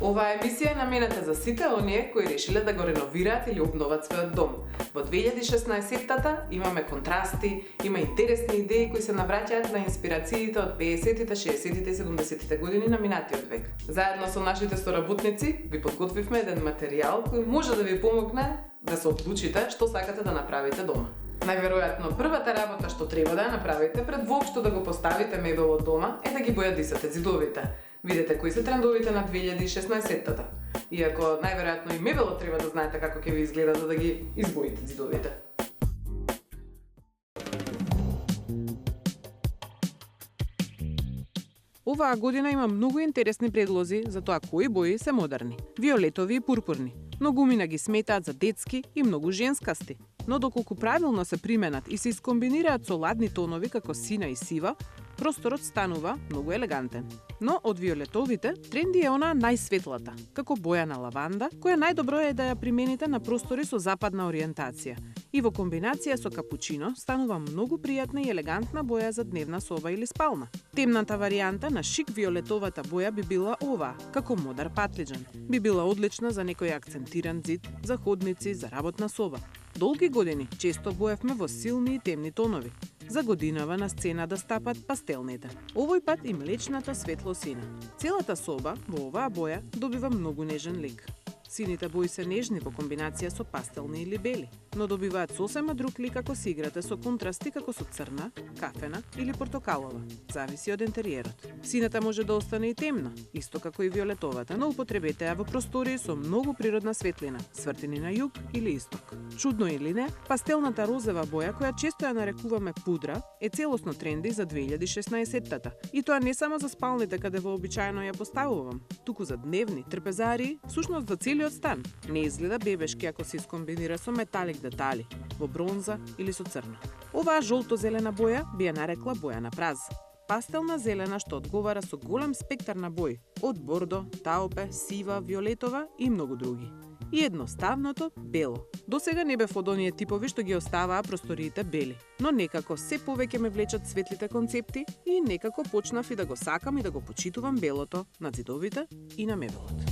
Оваа емисија е наменета за сите оние кои решиле да го реновираат или обноват својот дом. Во 2016-тата имаме контрасти, има интересни идеи кои се навраќаат на инспирациите од 50-тите, 60-тите и 70-тите години на минатиот век. Заедно со нашите соработници ви подготвивме еден материјал кој може да ви помогне да се одлучите што сакате да направите дома. Најверојатно првата работа што треба да ја направите пред воопшто да го поставите мебелот дома е да ги бојадисате ѕидовите. Видете кои се трендовите на 2016-тата. Иако најверојатно и мебелот треба да знаете како ќе ви изгледа за да ги избоите ѕидовите. Оваа година има многу интересни предлози за тоа кои бои се модерни, виолетови и пурпурни. Многумина ги сметаат за детски и многу женскасти. Но доколку правилно се применат и се искомбинираат со ладни тонови како сина и сива, просторот станува многу елегантен. Но од виолетовите, тренди е она најсветлата, како боја на лаванда, која најдобро е да ја примените на простори со западна ориентација. И во комбинација со капучино станува многу пријатна и елегантна боја за дневна соба или спална. Темната варијанта на шик виолетовата боја би била оваа, како модар патлиџан. Би била одлична за некој акцентиран зид, за ходници, за работна соба. Долги години често боевме во силни и темни тонови. За годинава на сцена да стапат пастелните. Овој пат и млечната светло-сина. Целата соба во оваа боја добива многу нежен лик. Сините бои се нежни во комбинација со пастелни или бели, но добиваат сосема друг лик ако си играте со контрасти како со црна, кафена или портокалова. Зависи од интериерот. Сината може да остане и темна, исто како и виолетовата, но употребете ја во простории со многу природна светлина, свртени на југ или исток. Чудно или не, пастелната розева боја, која често ја нарекуваме пудра, е целосно тренди за 2016-тата. И тоа не само за спалните каде вообичаено ја поставувам, туку за дневни, трпезарии, всушност за целиот стан. Не изгледа бебешки ако се искомбинира со металик детали, во бронза или со црно. Оваа жолто-зелена боја би ја нарекла боја на праз. Пастелна зелена што одговара со голем спектар на бои, од бордо, таопе, сива, виолетова и многу други. И едноставното бело. Досега не бев од оние типови што ги оставаа просториите бели, но некако се повеќе ме влечат светлите концепти и некако почнав и да го сакам и да го почитувам белото на ѕидовите и на мебелот.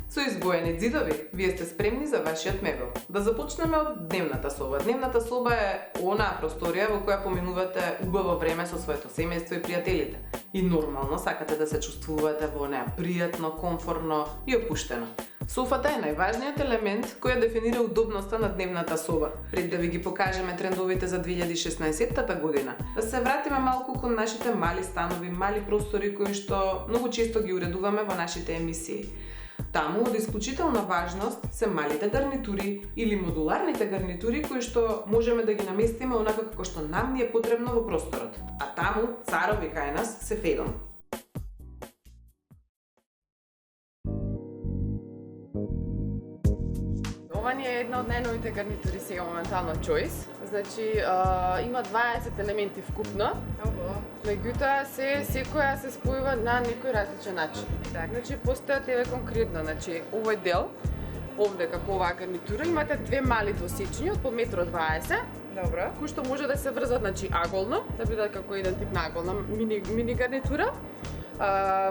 Со избоени ѕидови, вие сте спремни за вашиот мебел. Да започнеме од дневната соба. Дневната соба е онаа просторија во која поминувате убаво време со своето семејство и пријателите. И нормално сакате да се чувствувате во неа пријатно, комфорно и опуштено. Софата е најважниот елемент кој ја дефинира удобноста на дневната соба. Пред да ви ги покажеме трендовите за 2016-тата година, да се вратиме малку кон нашите мали станови, мали простори кои што многу често ги уредуваме во нашите емисии. Таму од исклучителна важност се малите гарнитури или модуларните гарнитури кои што можеме да ги наместиме онака како што нам ни е потребно во просторот. А таму царови кај нас се федом. Ова ни е една од најновите гарнитури сега моментално Choice. Значи, има 20 елементи вкупно. Меѓутоа секоја се спојува на некој различен начин. Значи, постојат еве конкретно, значи овој дел, овде како оваа гарнитура, имате две мали двосечни од по 1,20 м. Добро. Кои што може да се врзат, значи аголно, да бидат како еден тип на аголна мини гарнитура.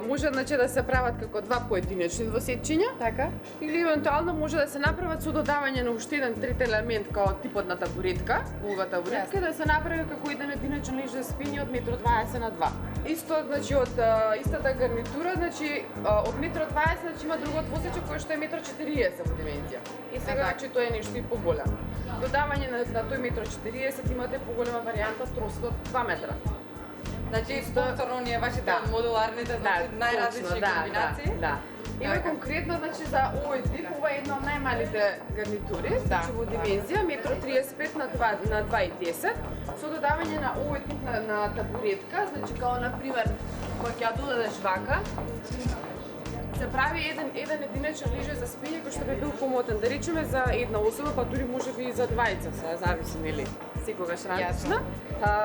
Може значи да се прават како два поединечни двосечиња, така? Или евентуално може да се направат со додавање на уште еден трет елемент како типот на табуретка, улга табуретка, да се направи како еден единечен леж за спиње од 1,20 м на 2. Исто значи од истата гарнитура, значи од 1,20 м значи има друго двосече кое што е 1,40 м во димензија. И сега значи тоа е нешто и поголемо. Додавање на тој 1,40 м имате поголема варијанта тросот од 2 метра. Значи, повторно ние вашите модуларните, значи најразлични комбинации. Да. Има конкретно, значи, за овој тип, ова е една од најмалите гарнитури, значи во димензија, 1,35 м на 2,10 м, со додавање на овој тип на табуретка, значи, као, например, кога ќе ја додадеш вака, се прави еден единечен леже за спиње кој што би бил помотен, да речеме за една особа, па дури можеби и за двајца, зависи, нели, секогаш различна.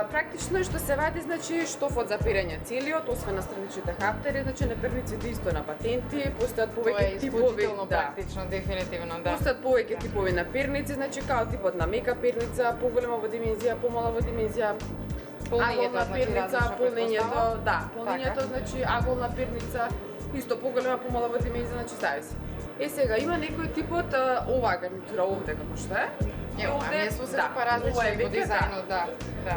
Практично е што се вади, значи, штофот за перење целиот, освен на страничните хаптери, значи на перниците исто на патенти, постојат повеќе типови. Тоа е исклучително практично, дефинитивно, да. Постојат повеќе типови на перници, значи као типот на мека перница, поголема во димензија, помала во димензија, аголна перница, полнењето, да, полнењето Така. значи аголна перница, исто поголема, помала во димензија, значи зависи. Сега има некој тип од оваа гарнитура овде како што е. Овде сме се да, па различни ова е во веќе, дизајнот, да.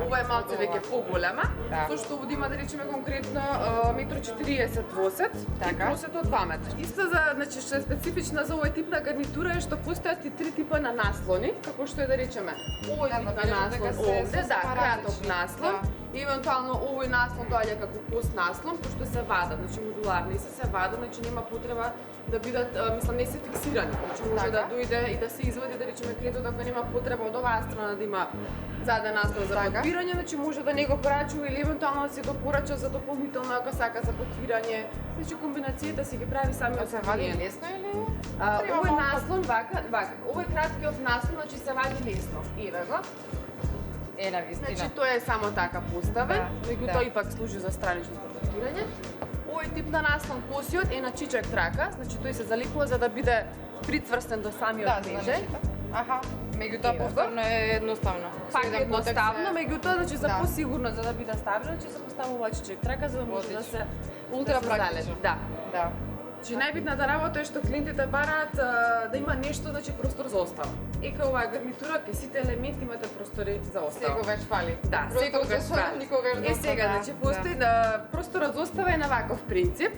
Ова е малце веќе поголема, Да. со што овде има да речеме конкретно 1,40 м восет и Така. просето 2 метра. Исто за, значи што е специфична за овој тип на гарнитура е што постојат и три типа на наслони, како што е да речеме овој Да, тип на забележам дека наслон се овде, да, краток различни, наслон, да. и евентуално овој наслон доаѓа како пост наслон, кој што се вадат, значи модуларни се вадат, значи нема потреба да бидат, мислам, не се фиксирани, значи може да Така. дојде и да се извади, да речеме кретот, ако нема потреба од оваа страна да има заден наслон за Така. подпирање, значи може да не го порачува или евентуално да се допорача за дополнително ако сака за подпирање. Значи комбинацијата си ги прави сами од Се вади клиент. лесно или? Треба Овој малку- наслон вака, овој краткиот наслон значи се вади лесно. Еве го. На вистина. Значи тој е само така поставен, Да, меѓутоа да. ипак служи за страничното подпирање. Овој тип на наслон косиот е на чичек трака, значи тој се заликува за да биде прицврстен до самиот Да, леже. Аха. Меѓутоа Еве го. повторно е едноставно. Пак Со еден едноставно, потек се- меѓутоа значи за Да. посигурно за да биде стабилен, че се поставува чичек трака за да може да се Ултра да се практично. залепи. Да. Да. Значи најбитната работа е што клиентите бараат да има нешто, значи простор за остава. Ека оваа гарнитура, кај сите елементи имате простори за остава. Секогаш фали. Да, Простор секогаш за фали. никогаш Е доста, сега, да, значи постои да просторот за остава е на ваков принцип.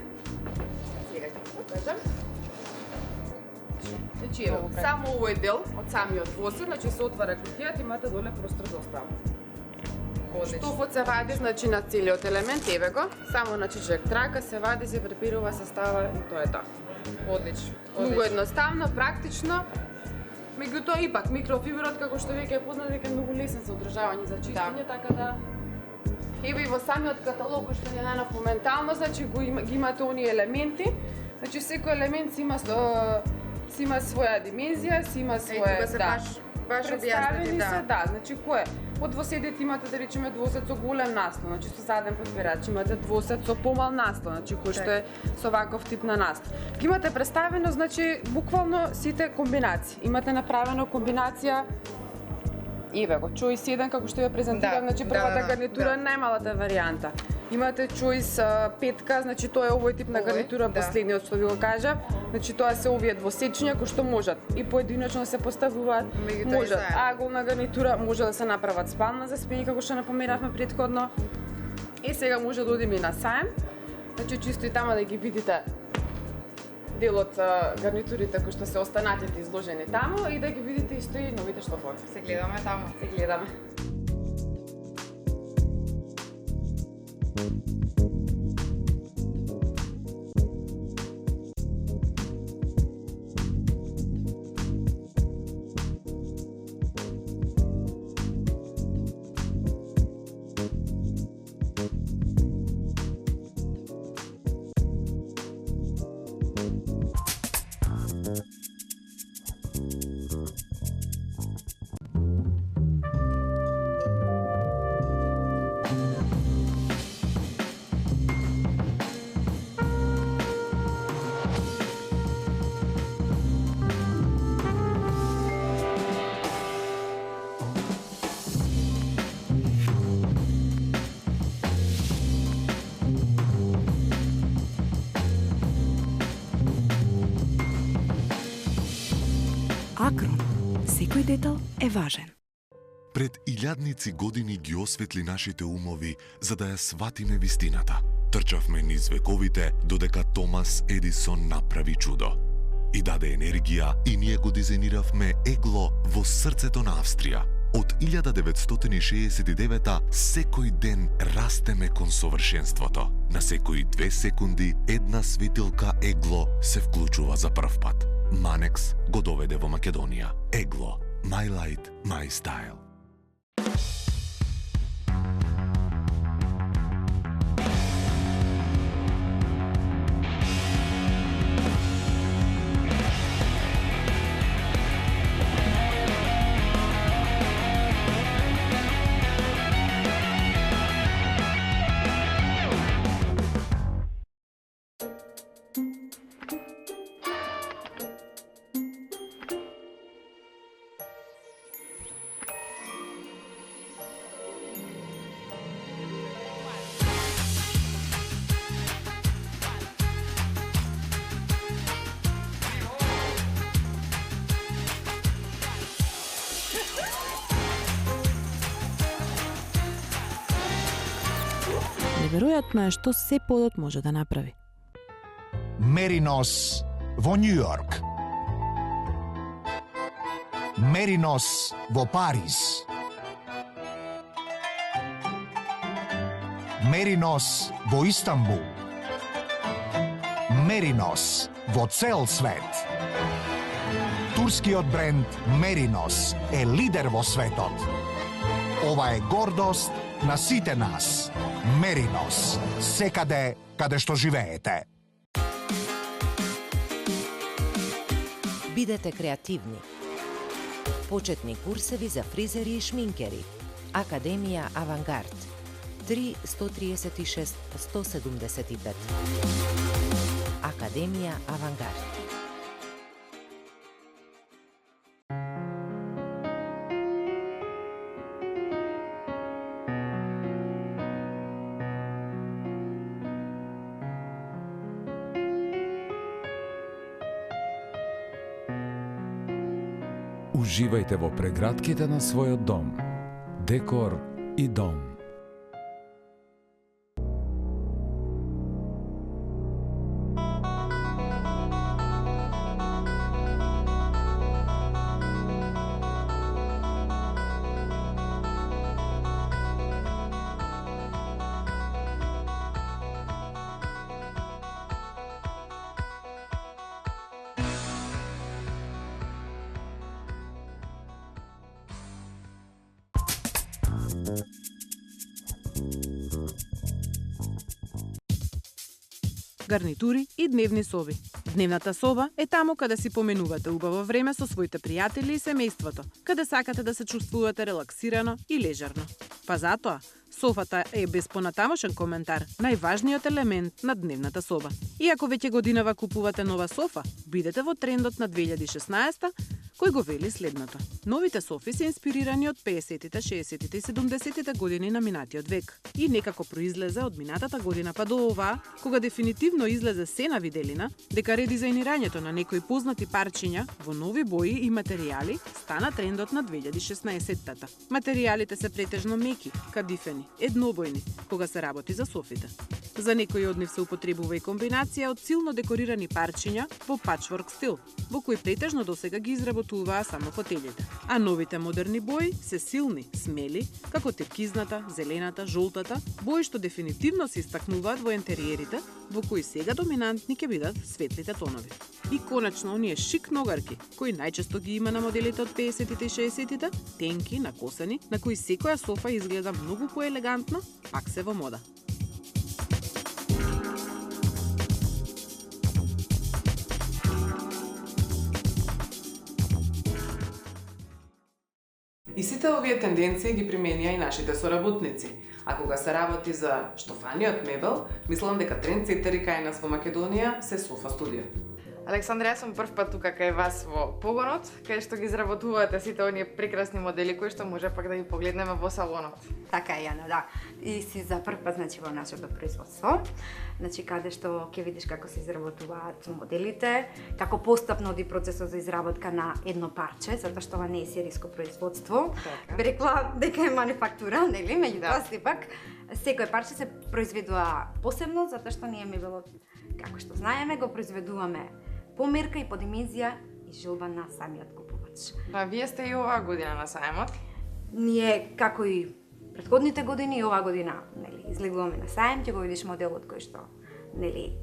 Сега ќе ти покажам. Значи, ево, Добре. само овој дел од самиот восер, значи се отвара кутијата, имате доле простор за остава. Одлично. Штофот се вади значи на целиот елемент, еве го, само на чичек трака се вади, се препирува, се става и тоа е тоа. Одлично. Многу едноставно, практично. Меѓутоа ипак микрофиброт како што веќе е познат дека е многу лесен за одржавање за чистење, така да еве и во самиот каталог кој што ни е најнов моментално, значи ги имате оние елементи. Значи секој елемент си има си има своја димензија, си има своја тука се баш представени објаснети, се, да, значи кој е? Од двоседите имате да речеме двосед со голем наслон, значи со заден подбирач, имате двосед со помал наслон, значи кој што е со ваков тип на наслон. Ги имате представено, значи буквално сите комбинации. Имате направено комбинација еве го, choice 1 како што ја презентирав, Да, значи да, првата да, гарнитура е да. најмалата варијанта. Имате choice 5, значи тоа е овој тип на Овој, гарнитура, да. последниот што ви го кажа. Значи тоа се овие двосечња кои што можат и поединечно да се поставуваат, Меѓутоа и можат заедно. аголна гарнитура, може да се направат спална за спиње како што напоменавме претходно. И сега може да одиме и на саем. Значи чисто и тама да ги видите дел од гарнитурите кои што се останатите изложени таму и да ги видите исто и новите штофови. Се гледаме таму. Се гледаме. Акрон. Секој детал е важен. Пред илјадници години ги осветли нашите умови за да ја сватиме вистината. Трчавме низ вековите додека Томас Едисон направи чудо. И даде енергија и ние го дизајниравме егло во срцето на Австрија. Од 1969 секој ден растеме кон совршенството. На секои 2 секунди една светилка егло се вклучува за прв пат. Манекс го доведе во Македонија. Егло. My light, my style. неверојатно е што се подот може да направи. Меринос во Њу Јорк. Меринос во Париз. Меринос во Истанбул. Меринос во цел свет. Турскиот бренд Меринос е лидер во светот. Ова е гордост на сите нас. Меринос, секаде каде што живеете. Бидете креативни. Почетни курсеви за фризери и шминкери. Академија Авангард. 3 136 175. Академија Авангард. Уживајте во прегратките на својот дом. Декор и дом. Гарнитури и дневни соби. Дневната соба е таму каде си поменувате убаво време со своите пријатели и семејството, каде сакате да се чувствувате релаксирано и лежерно. Па затоа, софата е без понатамошен коментар најважниот елемент на дневната соба. И ако веќе годинава купувате нова софа, бидете во трендот на 2016 кој го вели следното. Новите софи се инспирирани од 50-тите, 60-тите и 70-тите години на минатиот век и некако произлезе од минатата година па до оваа, кога дефинитивно излезе се на виделина дека редизајнирањето на некои познати парчиња во нови бои и материјали стана трендот на 2016-тата. Материјалите се претежно меки, кадифени, еднобојни, кога се работи за софите. За некои од нив се употребува и комбинација од силно декорирани парчиња во пачворк стил, во кои претежно досега ги изработуваа само фотелите. А новите модерни бои се силни, смели, како туркизната, зелената, жолтата, бои што дефинитивно се истакнуваат во интериерите, во кои сега доминантни ќе бидат светлите тонови. И конечно, оние шик ногарки, кои најчесто ги има на моделите од 50-тите и 60-тите, тенки, накосени, на кои секоја софа изгледа многу поелегантно, пак се во мода. И сите овие тенденции ги применија и нашите соработници. А кога се работи за штофаниот мебел, мислам дека трендсетери кај нас во Македонија се Софа Студио. Александра, јас сум прв пат тука кај вас во погонот, кај што ги изработувате сите оние прекрасни модели кои што може пак да ги погледнеме во салонот. Така е, Јана, да. И си за прв пат, значи, во нашето производство, значи, каде што ќе видиш како се изработуваат моделите, како постапно оди процесот за изработка на едно парче, затоа што ова не е сериско производство. Така. Би рекла дека е манифактура, нели? Меѓутоа, сепак, секој парче се произведува посебно, затоа што ние мебелот, како што знаеме, го произведуваме по мерка и по димензија и желба на самиот купувач. Да, вие сте и оваа година на сајмот. Ние, како и претходните години и оваа година, нели, излегуваме на сајм, ќе го видиш моделот кој што, нели,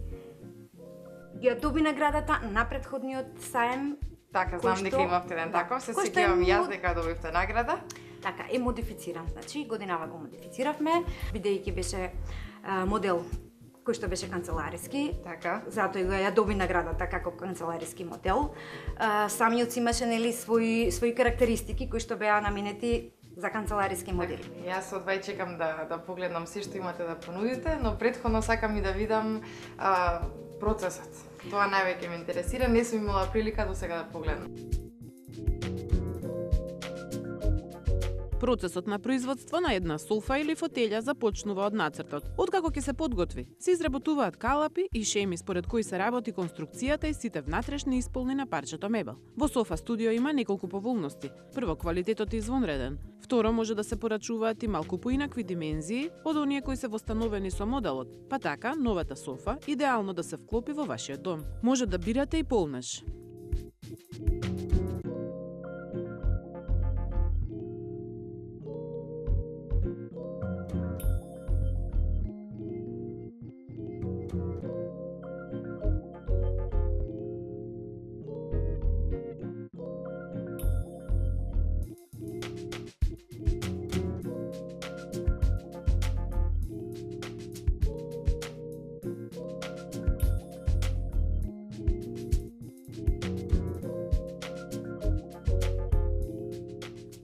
ја доби наградата на претходниот сајм. Така, знам дека имавте еден таков, се сеќавам јас дека добивте награда. Така, е модифициран, значи, годинава го модифициравме, бидејќи беше модел кој што беше канцелариски, така, затоа ја доби наградата како канцелариски модел. Самиот си имаше, нели, своји карактеристики кои што беа наменети за канцелариски модели. Јас одвај чекам да погледнам се што имате да понудите, но претходно сакам и да видам процесот. Тоа највеќе ме интересира, не сум имала прилика до сега да погледнам. Процесот на производство на една софа или фотелја започнува од нацртот. Откако ќе се подготви, се изработуваат калапи и шеми според кои се работи конструкцијата и сите внатрешни исполни на парчето мебел. Во Софа Студио има неколку поволности. Прво, квалитетот е извонреден. Второ, може да се порачуваат и малку поинакви димензии од оние кои се востановени со моделот, па така новата софа идеално да се вклопи во вашиот дом. Може да бирате и полнеж.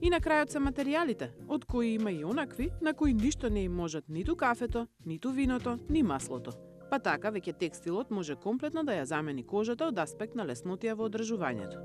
И на крајот се материјалите, од кои има и онакви на кои ништо не им можат ниту кафето, ниту виното, ни маслото. Па така веќе текстилот може комплетно да ја замени кожата од аспект на леснотија во одржувањето.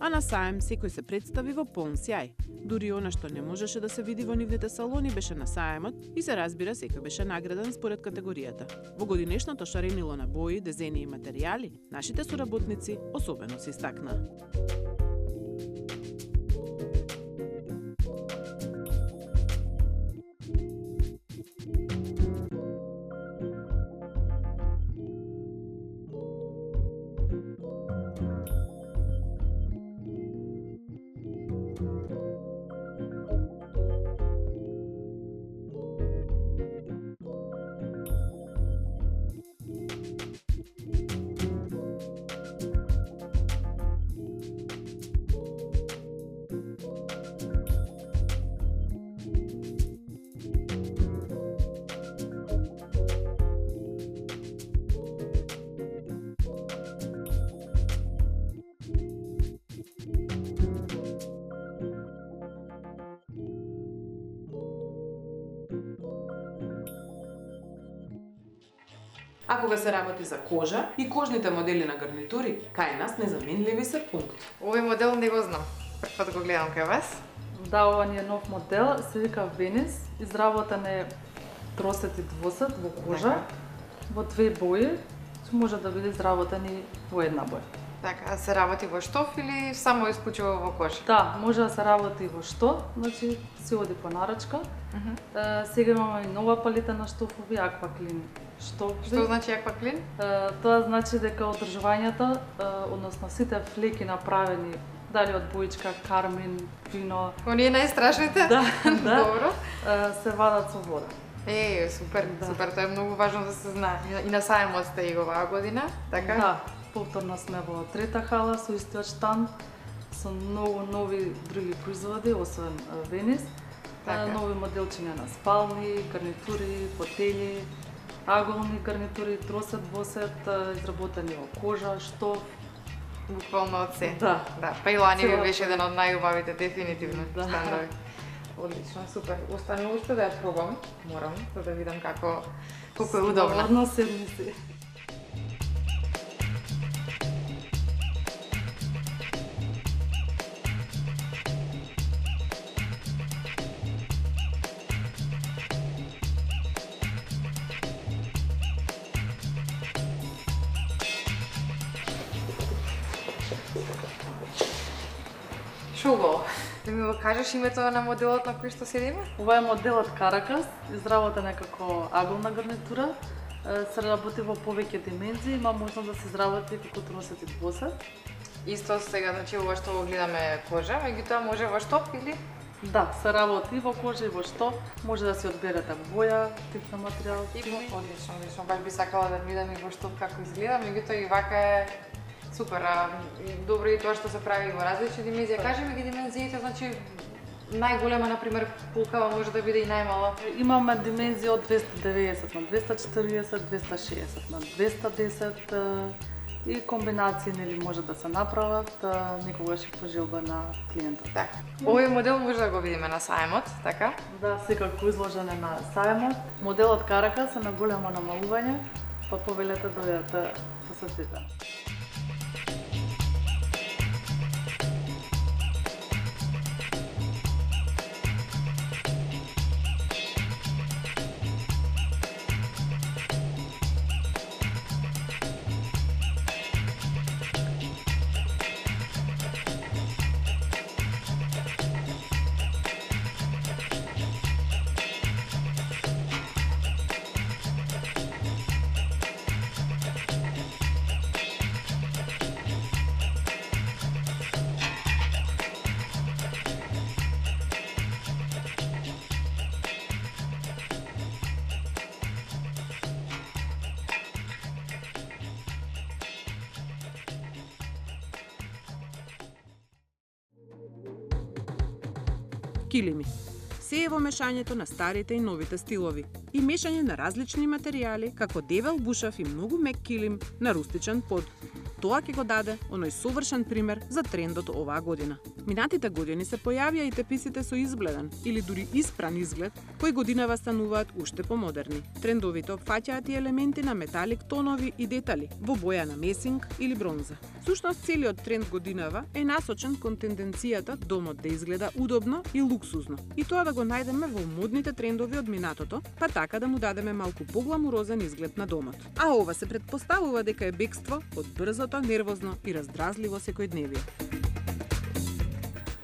А на саем секој се представи во полн сјај. Дури она што не можеше да се види во нивните салони беше на саемот и се разбира секој беше награден според категоријата. Во годинешното шаренило на бои, дезени и материјали, нашите соработници особено се истакнаа. А кога се работи за кожа и кожните модели на гарнитури, кај нас незаменливи се пункт. Овој модел не го знам. Прв пат го гледам кај вас. Да, ова ни е нов модел, се вика Венис, изработен е тросет и двосет во кожа, во две бои, што може да биде изработен и во една боја. Така, се работи во штоф или само исклучиво во кожа? Да, може да се работи во штоф, значи се оди по нарачка. Сега имаме и нова палета на штофови, акваклин штофови. Што значи акваклин? Тоа значи дека одржувањето, односно сите флеки направени дали од боичка, кармин, вино. Оние најстрашните? Да, да. Добро. Се вадат со вода. Супер, супер, тоа е многу важно да се знае. И на саемот сте и оваа година, така? Да, повторно сме во трета хала со истиот штанд, со многу нови други производи, освен Венис. Нови моделчиња на спални, гарнитури, фотели, аголни гарнитури, тросет, двосет, изработени во кожа, штоф. Буквално од се. Да. Да, па и лани ви беше еден од најубавите, дефинитивно. Да. Штандови. Одлично, супер. Остане уште да ја пробам, морам, за да видам колку е удобна. Слободно седни си. Шуго, да ми го кажеш името на моделот на кој што седиме? Ова е моделот Каракас, изработен е како аголна гарнитура. Се работи во повеќе димензии, има можност да се изработи како тросет и двосет. Исто сега, значи ова што го гледаме кожа, меѓутоа може во штоф или? Да, се работи и во кожа и во штоф. Може да си одберете боја, тип на материјал. Одлично, одлично. Баш би сакала да видам и во штоф како изгледа, меѓутоа и вака е супер. Добро и тоа што се прави во различни димензии. Кажеме ги димензиите, значи најголема, например, пулкава може да биде и најмала. Имаме димензии од 290 на 240, 260 на 210 и комбинации нели може да се направат некогаш и по желба на клиентот. Така. Овој модел може да го видиме на саемот, така? Да, секако изложен е на саемот. Моделот Каракас е на големо намалување, па повелете дојдете посетите. килими. Се е во мешањето на старите и новите стилови и мешање на различни материјали како дебел бушав и многу мек килим на рустичен под. Тоа ќе го даде оној совршен пример за трендот оваа година. Минатите години се појавија и теписите со избледен или дури испран изглед, кои годинава стануваат уште помодерни. Трендовите опфаќаат и елементи на металик тонови и детали во боја на месинг или бронза. Сушност целиот тренд годинава е насочен кон тенденцијата домот да изгледа удобно и луксузно. И тоа да го најдеме во модните трендови од минатото, па така да му дадеме малку погламурозен изглед на домот. А ова се претпоставува дека е бегство од брзото, нервозно и раздразливо секојдневие.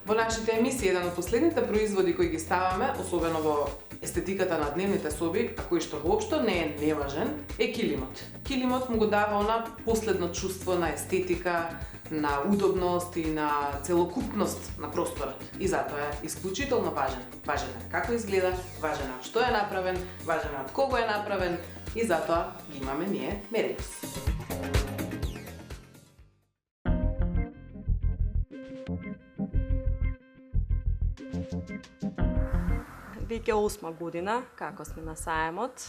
Во нашите емисии еден од последните производи кои ги ставаме, особено во естетиката на дневните соби, а кој што воопшто не е неважен, е килимот. Килимот му го дава она последно чувство на естетика, на удобност и на целокупност на просторот. И затоа е исклучително важен. Важен е како изгледа, важен е што е направен, важен е од кого е направен и затоа ги имаме ние Меринос. Веќе 8 година како сме на саемот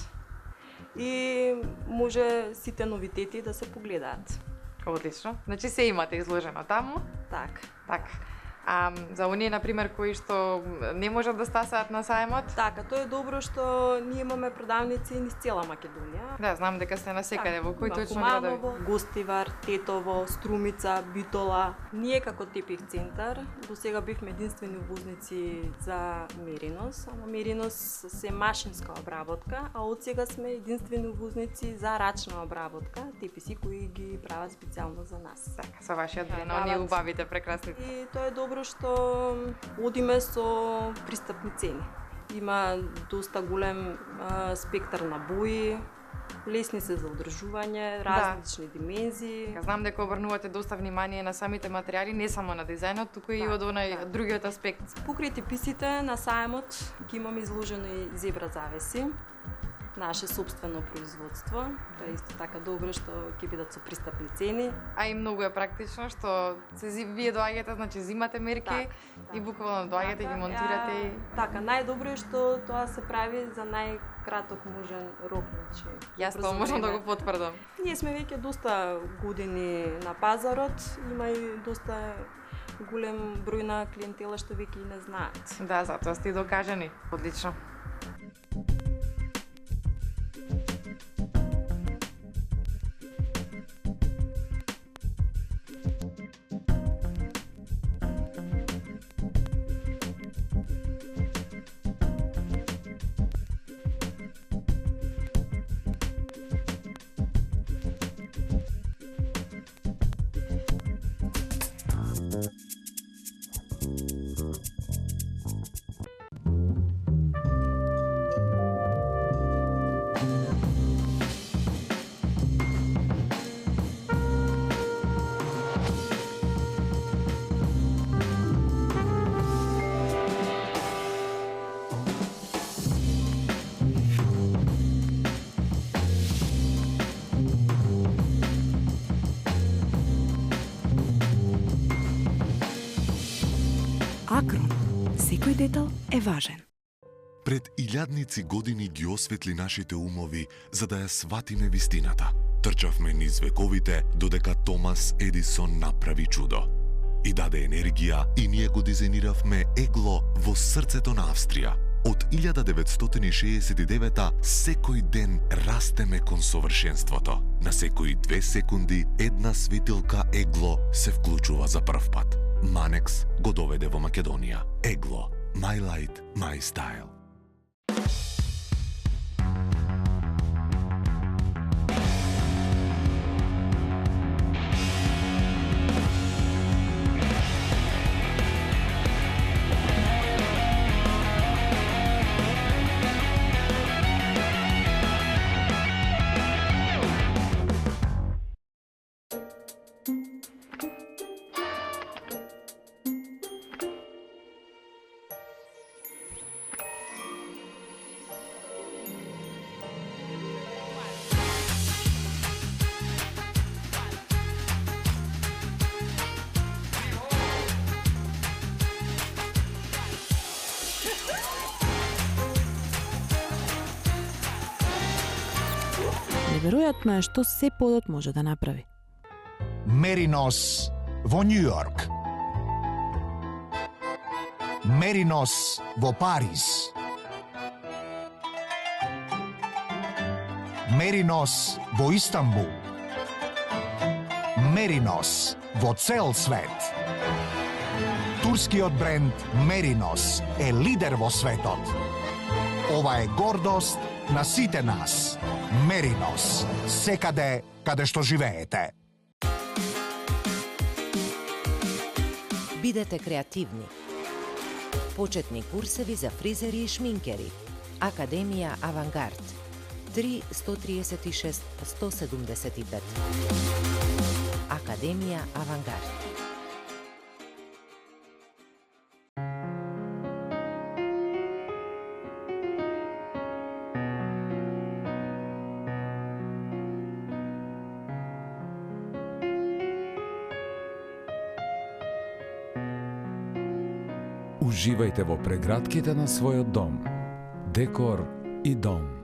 и може сите новитети да се погледаат. Одлично. Значи се имате изложено таму? Так. А за оние, например, кои што не можат да стасаат на саемот? Така, тоа е добро што ние имаме продавници низ цела Македонија. Да, знам дека сте насекаде, во кои точно градови? градови? Гостивар, Тетово, Струмица, Битола. Ние како тепих центар до сега бивме единствени увозници за Меринос, ама Меринос се машинска обработка, а од сега сме единствени увозници за рачна обработка, теписи кои ги прават специјално за нас. Така, со вашиот бренд, оние убавите, прекрасните. И тоа е добро што одиме со пристапни цени. Има доста голем спектар на бои, лесни се за одржување, различни димензии. Знам дека обрнувате доста внимание на самите материјали, не само на дизајнот, туку и од онај другиот аспект. Покрај теписите на саемот ги имаме изложено и зебра завеси, наше собствено производство. Тоа е исто така добро што ќе бидат со пристапни цени. А и многу е практично што вие доаѓате, значи зимате мерки и буквално доаѓате и ги монтирате и така, најдобро е што тоа се прави за најкраток можен рок, значи. Јас тоа можам да го потврдам. Ние сме веќе доста години на пазарот, има и доста голем број на клиентела што веќе и не знаат. Да, затоа сте докажани. Одлично. Акрон. Секој детал е важен. Пред илјадници години ги осветли нашите умови за да ја сватиме вистината. Трчавме низ вековите додека Томас Едисон направи чудо. И даде енергија и ние го дизајниравме егло во срцето на Австрија. Од 1969 секој ден растеме кон совршенството. На секои 2 секунди една светилка егло се вклучува за прв пат. Манекс го доведе во Македонија. Егло. My light, my style. неверојатно е што се подот може да направи. Меринос во Њу Јорк. Меринос во Париз. Меринос во Истанбул. Меринос во цел свет. Турскиот бренд Меринос е лидер во светот. Ова е гордост на сите нас. Меринос, секаде каде што живеете. Бидете креативни. Почетни курсеви за фризери и шминкери. Академија Авангард. 3 136 175. Академија Авангард. Уживајте во прегратките на својот дом. Декор и дом.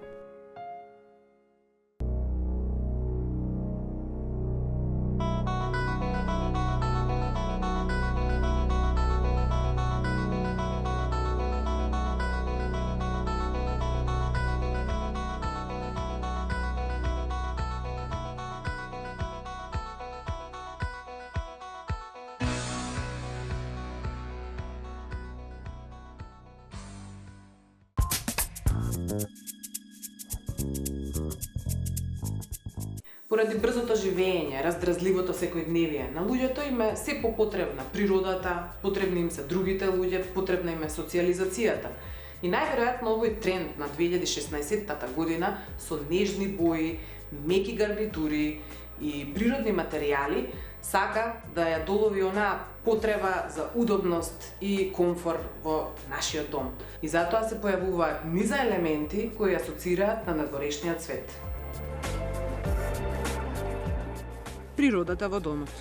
Поради брзото живење, раздразливото секојдневие, на луѓето им е се попотребна природата, потребни им се другите луѓе, потребна им е социјализацијата. И најверојатно овој тренд на 2016 година со нежни бои, меки гарнитури и природни материјали сака да ја долови онаа потреба за удобност и комфор во нашиот дом. И затоа се појавуваат низа елементи кои асоцираат на надворешниот свет. Природата во домот.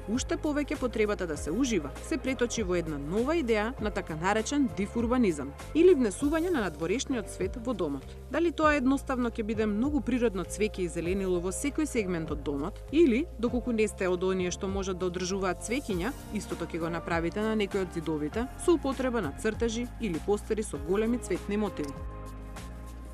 Уште повеќе потребата да се ужива се преточи во една нова идеја на така наречен див урбанизам или внесување на надворешниот свет во домот. Дали тоа едноставно ќе биде многу природно цвеќе и зеленило во секој сегмент од домот или доколку не сте од оние што можат да одржуваат цвеќиња, истото ќе го направите на некој од зидовите со употреба на цртежи или постери со големи цветни мотиви.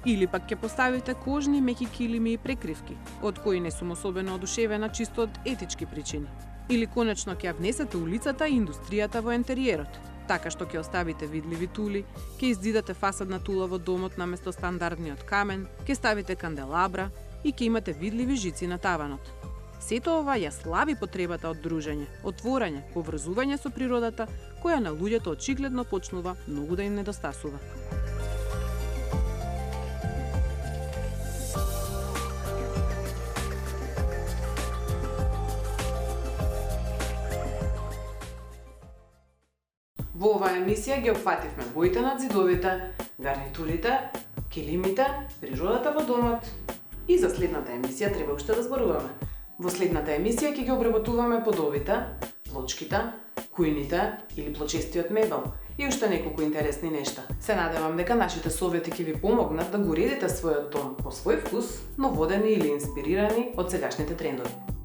Или пак ќе поставите кожни меки килими и прекривки, од кои не сум особено одушевена чисто од етички причини. Или конечно ќе внесете улицата и индустријата во ентериерот, така што ќе оставите видливи тули, ќе издидате фасадна тула во домот наместо стандардниот камен, ќе ставите канделабра и ќе имате видливи жици на таванот. Сето ова ја слави потребата од дружење, отворање, поврзување со природата, која на луѓето очигледно почнува многу да им недостасува. Во оваа емисија ги опфативме боите над зидовите, гарнитурите, килимите, природата во домот и за следната емисија треба уште да зборуваме. Во следната емисија ќе ги обработуваме подовите, плочките, кујните или плочестиот мебел и уште неколку интересни нешта. Се надевам дека нашите совети ќе ви помогнат да го уредите својот дом по свој вкус, но водени или инспирирани од сегашните трендови.